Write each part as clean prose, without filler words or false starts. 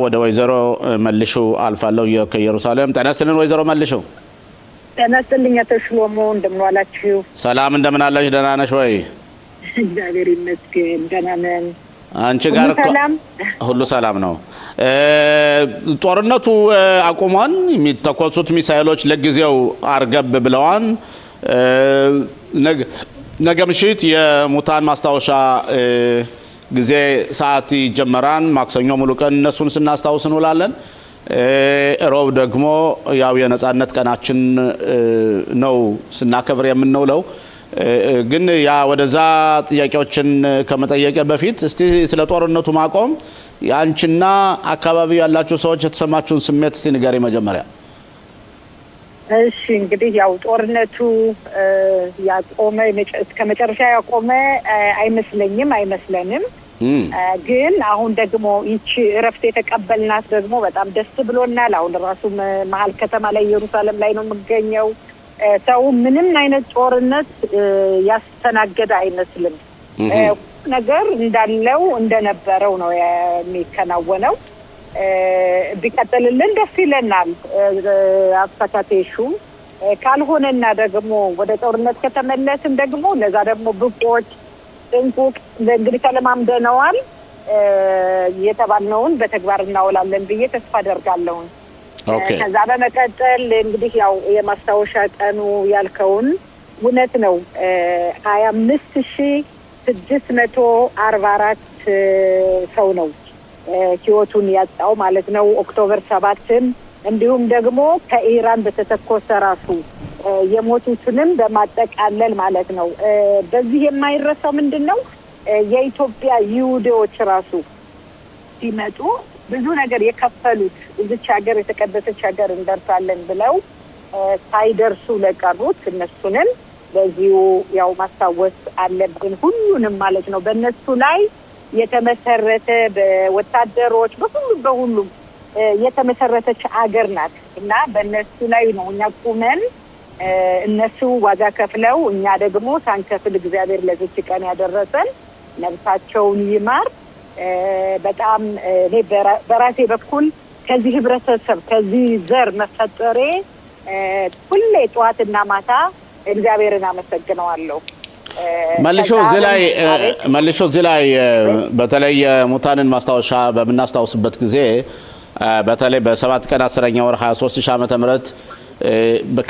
ወደ ወይዘሮ መልሹ አልፋለሁ ከኢየሩሳሌም ተነስተን ወይዘሮ መልሹ ተነስተልኝ ተሽሎሞ እንደምን ዋላችሁ ሰላም እንደምን አለሽ ደህና ነሽ ወይ እግዚአብሔር ይመስገን ደህና ነን አንቺ ጋር ሁሉ ሰላም ነው ጦርነቱ አቁሟን የሚተኮሱት ሚሳኤሎች ለጊዜው አርገብ ብለዋን ነገ ምሽት የሙታን ማስታወሻ ጊዜ ሰዓት ይጀመራል ማክሰኞ ሙሉ ቀን እነሱን ስናስታውስ እንውላለን ሮብ ደግሞ ያው የነጻነት ቀናችን ነው ስናከብር የምንውለው ግን ያ ወደዛ ጥያቄዎችን ከመጠየቅ በፊት እስቲ ስለ ጦርነቱ ማቆም ያንቺና አካባቢ ያላችሁ ሰዎች የተሰማችሁን ስሜት እስቲ ንገሪ መጀመሪያ እሺ እንግዲህ ያው ጦርነቱ ያቆመ እስከ መጨረሻ ያቆመ አይመስለንም ግን አሁን ደግሞ ይቺ እረፍት የተቀበልናት ደግሞ በጣም ደስ ብሎናል አሁን ራሱ መሃል ከተማ ላይ ኢየሩሳሌም ላይ ነው የምገኘው ሰው ምንም አይነት ጦርነት ያስተናገደ አይመስልም ነገር እንዳለው እንደነበረው ነው የሚከናወነው ቢቀጥልልን ደስ ይለናል አፍሳካቴሹ ካልሆነና ደግሞ ወደ ጦርነት ከተመለስን ደግሞ ለዛ ደግሞ ብቆት እንቁቅ እንግዲህ ተለማምደነዋል የተባልነውን በተግባር እናውላለን ብዬ ተስፋ አደርጋለሁ ከዛ በመቀጠል እንግዲህ ያው የማስታወሻ ቀኑ ያልከውን እውነት ነው 25644 ሰው ነው ህይወቱን ያጣው ማለት ነው ኦክቶበር 7ን እንዲሁም ደግሞ ከኢራን በተተኮሰ ራሱ የሞቱትንም በማጠቃለል ማለት ነው በዚህ የማይረሳው ምንድነው የኢትዮጵያ ይሁዶች ራሱ ሲመጡ ብዙ ነገር የከፈሉት እዚች ሀገር የተቀደሰች ሀገር እንደርሳለን ብለው ሳይደርሱ ለቀሩት እነሱንም በዚሁ ያው ማስታወስ አለብን ሁሉንም ማለት ነው በእነሱ ላይ የተመሰረተ በወታደሮች በሁሉም የተመሰረተች ሀገር ናት እና በእነሱ ላይ ነው እኛ ቁመን እነሱ ዋጋ ከፍለው እኛ ደግሞ ሳንከፍል እግዚአብሔር ለዚህ ቀን ያደረሰን ነፍሳቸውን ይማር በጣም እኔ በራሴ በኩል ከዚህ ህብረተሰብ ከዚህ ዘር መፈጠሬ ሁሌ ጧትና ማታ እግዚአብሔርን አመሰግነዋለሁ መልሾ እዚህ ላይ በተለይ ሙታንን ማስታወሻ በመናስታውስበት ጊዜ በተለይ በ7 ቀን 10ኛ ወር 23 ዓመተ ምህረት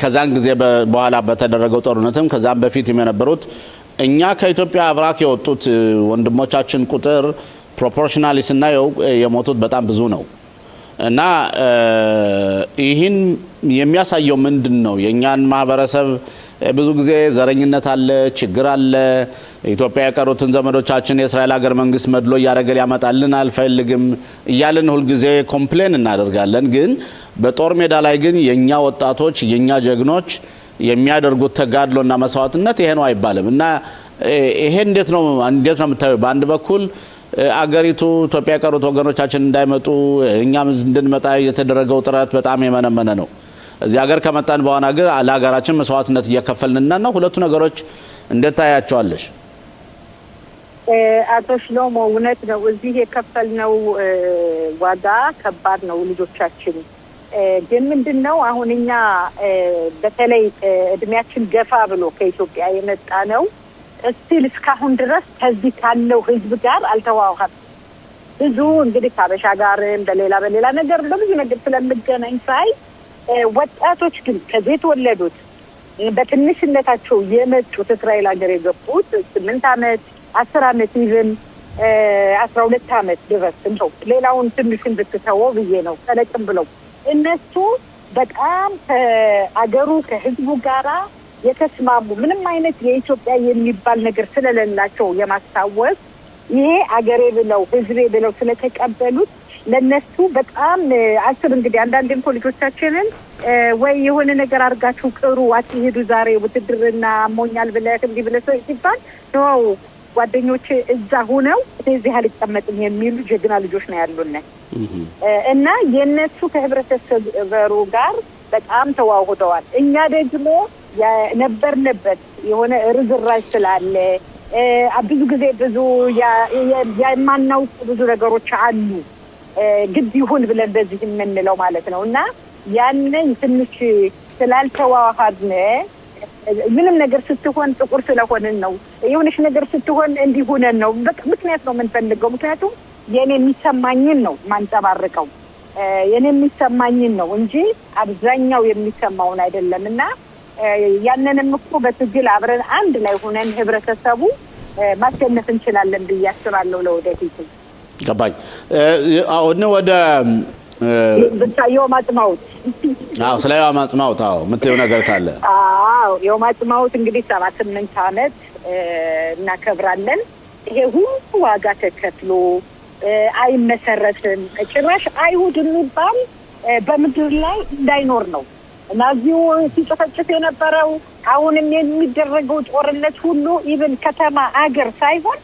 ከዛን ጊዜ በኋላ በተደረገው ጦርነትም ከዛም በፊት የነበሩት እኛ ከኢትዮጵያ አብራክ የወጡት ወንድሞቻችን ቁጥር ፕሮፖርሽናሊ ስናየው የሞቱት በጣም ብዙ ነው እና ይህን የሚያሳየው ምንድነው የኛን ማህበረሰብ ብዙ ጊዜ ዘረኝነት አለ ችግር አለ ኢትዮጵያ የቀሩትን ዘመዶቻችን የእስራኤል ሀገር መንግስት መድሎ ያረገ ያመጣልን አልፈልግም ይያልን ሁሉ ጊዜ ኮምፕሌን እናደርጋለን ግን በጦር ሜዳ ላይ ግን የኛ ወጣቶች የኛ ጀግኖች የሚያደርጉት ተጋድሎና መስዋዕትነት ይሄ ነው አይባልም እና ይሄ እንዴት ነው የምታዩ በአንድ በኩል አገሪቱ ኢትዮጵያ የቀሩት ወገኖቻችን እንዳይመጡ እኛም እንድንመጣ የተደረገው ጥረት በጣም የመነመነ ነው እዚህ ሀገር ከመጣን በኋላ ግን ለሀገራችን መስዋዕትነት እየከፈልንና ነው ሁለቱ ነገሮች እንዴት ታያቸዋለሽ አቶ ሽሎሞ እውነት ነው እዚህ የከፈልነው ዋጋ ከባድ ነው ልጆቻችን ግን ምንድነው አሁን እኛ በተለይ እድሜያችን ገፋ ብሎ ከኢትዮጵያ የመጣ ነው እስቲል እስካሁን ድረስ ከዚህ ካለው ህዝብ ጋር አልተዋወቅም ብዙ እንግዲህ ካበሻ ጋር በሌላ ነገር በብዙ ነገር ስለምገናኝ ሳይ ወጣቶች ግን ከዚህ ተወለዱት በትንሽነታቸው የመጡት እስራኤል ሀገር የገቡት 8 አመት 10 አመት ይዘን 12 አመት ድረስ ነው ሌላውን ትንሽን ብትተወው ብዬ ነው ተለቅም ብለው እነሱ በጣም ከአገሩ ከህዝቡ ጋራ የተስማሙ ምንም አይነት የኢትዮጵያ የሚባል ነገር ስለሌላቸው የማስታወስ ይሄ አገሬ ብለው ህዝቤ ብለው ስለተቀበሉት ለነሱ በጣም አስብ እንግዲህ አንዳንዴም ልጆቻችንን ወይ የሆነ ነገር አርጋችሁ ቅሩ አትሄዱ ዛሬ ውትድርና ሞኛል ብለህ እንዲህ ብለህ ሲባል ነው ጓደኞቼ እዛ ሆነው እዚህ አልቀመጥም የሚሉ ጀግና ልጆች ነው ያሉን እና የነሱ ከህብረተሰቡ ጋር በጣም ተዋውደዋል እኛ ደግሞ የነበርንበት የሆነ ርዝራዥ ስላለ ብዙ ጊዜ ብዙ የማናውቅ ብዙ ነገሮች አሉ ግድ ይሁን ብለን በዚህ የምንለው ማለት ነው። እና ያንን ትንሽ ስላልተዋሃድን ምንም ነገር ስትሆን ጥቁር ስለሆንን ነው፣ የሆነች ነገር ስትሆን እንዲሆነን ነው። ምክንያት ነው የምንፈልገው። ምክንያቱም የኔ የሚሰማኝን ነው ማንጸባርቀው፣ የኔ የሚሰማኝን ነው እንጂ አብዛኛው የሚሰማውን አይደለም። እና ያንንም እኮ በትግል አብረን አንድ ላይ ሆነን ህብረተሰቡ ማስገነፍ እንችላለን ብዬ አስባለሁ ለወደፊት። ገባኝ። አሁን ወደ የውም አጽማውት ስለ የውም አጽማውት የምትይው ነገር ካለ? የውም አጽማውት እንግዲህ 78 ዓመት እናከብራለን። ይሄ ሁሉ ዋጋ ተከፍሎ አይመሰረትም። ጭራሽ አይሁድ የሚባል በምድር ላይ እንዳይኖር ነው ናዚው ሲጨፈጭፍ የነበረው። አሁንም የሚደረገው ጦርነት ሁሉ ኢቭን ከተማ አገር ሳይሆን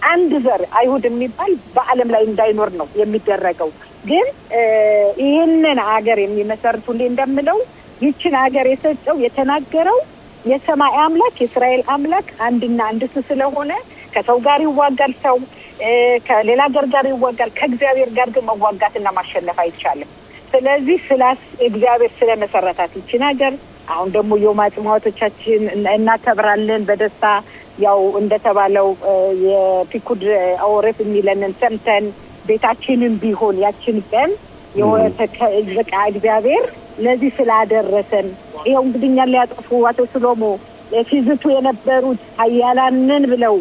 አንድ ዘር አይሁድ የሚባል በዓለም ላይ እንዳይኖር ነው የሚደረገው። ግን ይህንን ሀገር የሚመሰርቱልኝ እንደምለው ይችን ሀገር የሰጠው የተናገረው የሰማይ አምላክ የእስራኤል አምላክ አንድና አንድ ስለሆነ ከሰው ጋር ይዋጋል፣ ሰው ከሌላ ሀገር ጋር ይዋጋል። ከእግዚአብሔር ጋር ግን መዋጋትና ማሸነፍ አይቻልም። ስለዚህ እግዚአብሔር ስለመሰረታት ይችን ሀገር አሁን ደግሞ የውም አጽማውቶቻችን እናከብራለን በደስታ። ያው እንደተባለው የፒኩድ አውሬፍ የሚለንን ሰምተን ቤታችንን ቢሆን ያችን ቀን የወተከ እግዚአብሔር ለዚህ ስላደረሰን ይኸው እንግዲህ እኛን ሊያጠፉ አቶ ሰሎሞ ሲዝቱ የነበሩት ኃያላንን ብለው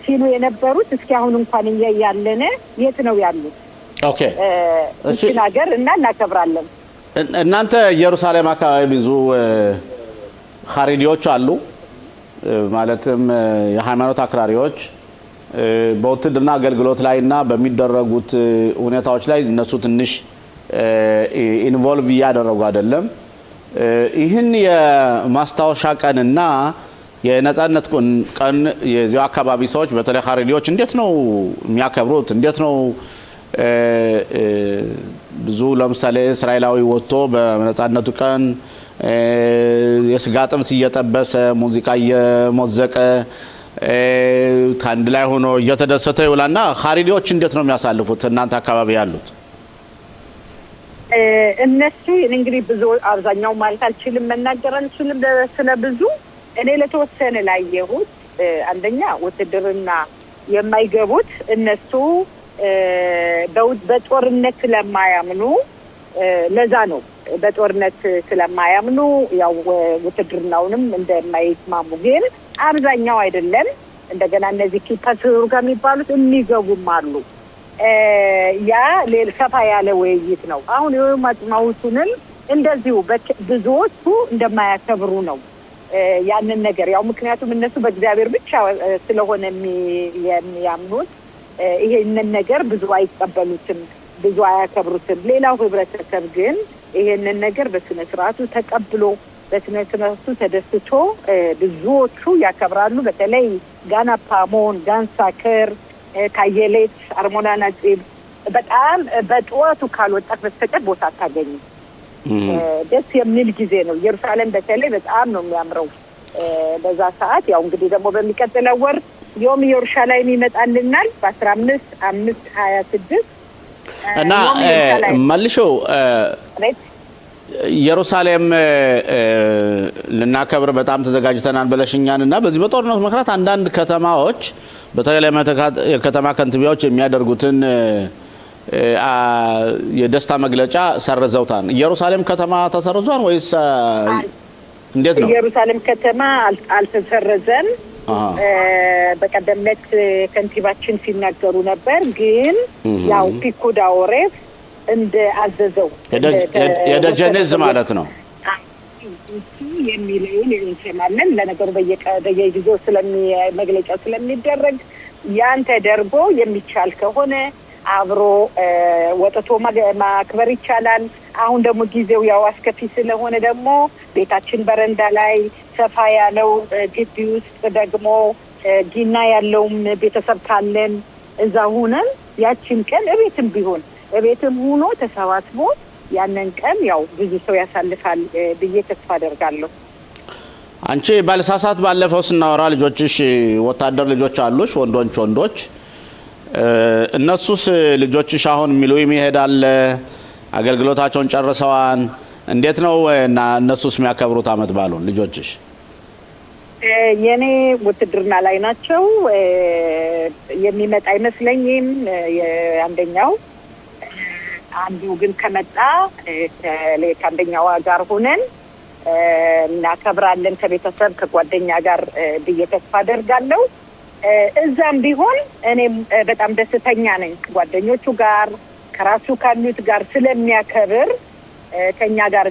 ሲሉ የነበሩት እስኪ አሁን እንኳን ያለነ የት ነው ያሉት? ኦኬ እሺ ነገር እና እናከብራለን። እናንተ ኢየሩሳሌም አካባቢ ብዙ ኻሪዲዎች አሉ፣ ማለትም የሃይማኖት አክራሪዎች በውትድርና አገልግሎት ላይና በሚደረጉት ሁኔታዎች ላይ እነሱ ትንሽ ኢንቮልቭ እያደረጉ አይደለም። ይህን የማስታወሻ ቀንና የነጻነት ቀን የዚያው አካባቢ ሰዎች በተለይ ኻሪዲዎች እንዴት ነው የሚያከብሩት? እንዴት ነው ብዙ ለምሳሌ እስራኤላዊ ወጥቶ በነጻነቱ ቀን የስጋ ጥብስ እየጠበሰ ሙዚቃ እየሞዘቀ ከአንድ ላይ ሆኖ እየተደሰተ ይውላልና ኻሪዲዎች እንዴት ነው የሚያሳልፉት እናንተ አካባቢ ያሉት? እነሱ እንግዲህ ብዙ አብዛኛው ማለት አልችልም መናገር አልችልም ስለብዙ እኔ ለተወሰነ ላየሁት አንደኛ ውትድርና የማይገቡት እነሱ በጦርነት ስለማያምኑ ለዛ ነው። በጦርነት ስለማያምኑ ያው ውትድርናውንም እንደማይስማሙ ግን አብዛኛው አይደለም። እንደገና እነዚህ ኪፓስሩ ጋር የሚባሉት የሚገቡም አሉ። ያ ሰፋ ያለ ውይይት ነው። አሁን የውም አጽማውቱንም እንደዚሁ ብዙዎቹ እንደማያከብሩ ነው ያንን ነገር ያው ምክንያቱም እነሱ በእግዚአብሔር ብቻ ስለሆነ የሚያምኑት ይሄንን ነገር ብዙ አይቀበሉትም፣ ብዙ አያከብሩትም። ሌላው ህብረተሰብ ግን ይሄንን ነገር በስነ ስርዓቱ ተቀብሎ በስነ ስርዓቱ ተደስቶ ብዙዎቹ ያከብራሉ። በተለይ ጋና ፓሞን፣ ጋንሳከር፣ ካየሌት፣ አርሞና ናጺብ በጣም በጠዋቱ ካልወጣት በስተቀር ቦታ አታገኝም። ደስ የሚል ጊዜ ነው። ኢየሩሳሌም በተለይ በጣም ነው የሚያምረው በዛ ሰዓት። ያው እንግዲህ ደግሞ በሚቀጥለው ወር ዮም ኢየሩሳሌም ይመጣልናል በ15/5/26 እና መልሾ ኢየሩሳሌም ልናከብር በጣም ተዘጋጅተናል ብለሽኛል። እና በዚህ በጦርነት ምክንያት አንዳንድ ከተማዎች በተለይ የከተማ ከንቲባዎች የሚያደርጉትን የደስታ መግለጫ ሰርዘውታል። ኢየሩሳሌም ከተማ ተሰርዟል ወይስ እንዴት ነው? ኢየሩሳሌም ከተማ አልተሰረዘም። በቀደምነት ከንቲባችን ሲናገሩ ነበር። ግን ያው ፒኩድ አውሬፍ እንደ አዘዘው የደጀኔዝ ማለት ነው የሚለውን እንሰማለን። ለነገሩ በየጊዜው መግለጫው ስለሚደረግ ያን ተደርጎ የሚቻል ከሆነ አብሮ ወጥቶ ማክበር ይቻላል። አሁን ደግሞ ጊዜው ያው አስከፊ ስለሆነ ደግሞ ቤታችን በረንዳ ላይ ሰፋ ያለው ግቢ ውስጥ ደግሞ ጊና ያለውም ቤተሰብ ካለን እዛ ሆነን ያችን ቀን እቤትም ቢሆን እቤትም ሆኖ ተሰባስቦ ያንን ቀን ያው ብዙ ሰው ያሳልፋል ብዬ ተስፋ አደርጋለሁ። አንቺ ባልሳሳት ባለፈው ስናወራ ልጆችሽ ወታደር ልጆች አሉሽ፣ ወንዶች እነሱስ ልጆችሽ አሁን ሚሉይም ይሄዳል አገልግሎታቸውን ጨርሰዋል። እንዴት ነው እና እነሱስ የሚያከብሩት አመት በዓሉን ልጆችሽ? የኔ ውትድርና ላይ ናቸው። የሚመጣ አይመስለኝም አንደኛው። አንዱ ግን ከመጣ ከአንደኛዋ ጋር ሆነን እናከብራለን ከቤተሰብ ከጓደኛ ጋር ብዬ ተስፋ አደርጋለሁ። እዛም ቢሆን እኔም በጣም ደስተኛ ነኝ። ጓደኞቹ ጋር ከራሱ ካሉት ጋር ስለሚያከብር ከኛ ጋር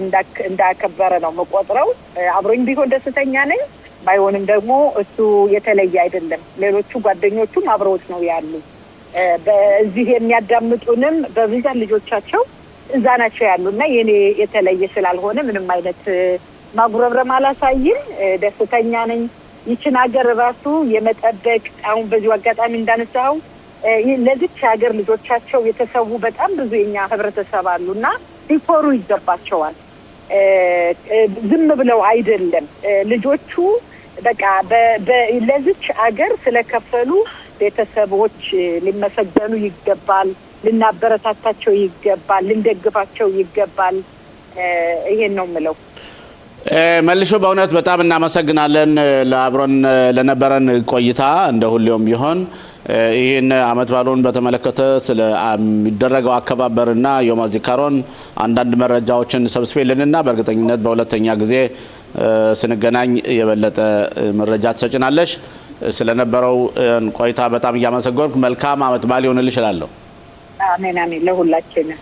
እንዳከበረ ነው መቆጥረው። አብሮኝ ቢሆን ደስተኛ ነኝ። ባይሆንም ደግሞ እሱ የተለየ አይደለም። ሌሎቹ ጓደኞቹም አብረውት ነው ያሉ። በዚህ የሚያዳምጡንም በብዛት ልጆቻቸው እዛ ናቸው ያሉና የኔ የተለየ ስላልሆነ ምንም አይነት ማጉረምረም አላሳይም። ደስተኛ ነኝ። ይችን ሀገር ራሱ የመጠበቅ አሁን በዚሁ አጋጣሚ እንዳነሳው ለዚች ሀገር ልጆቻቸው የተሰዉ በጣም ብዙ የኛ ህብረተሰብ አሉና ሊኮሩ ይገባቸዋል። ዝም ብለው አይደለም ልጆቹ በቃ ለዚች ሀገር ስለከፈሉ ቤተሰቦች ሊመሰገኑ ይገባል። ልናበረታታቸው ይገባል። ልንደግፋቸው ይገባል። ይሄን ነው የምለው። መልሾ በእውነት በጣም እናመሰግናለን ለአብሮን ለነበረን ቆይታ። እንደ ሁሌውም ቢሆን ይህን አመት በዓሉን በተመለከተ ስለሚደረገው አከባበርና ዮም ዚካሮን አንዳንድ መረጃዎችን ሰብስቤልንና በእርግጠኝነት በሁለተኛ ጊዜ ስንገናኝ የበለጠ መረጃ ትሰጭናለሽ። ስለነበረው ቆይታ በጣም እያመሰገንኩ መልካም አመት በዓል ይሁንልሽ እላለሁ። አሜን አሜን ለሁላችንም።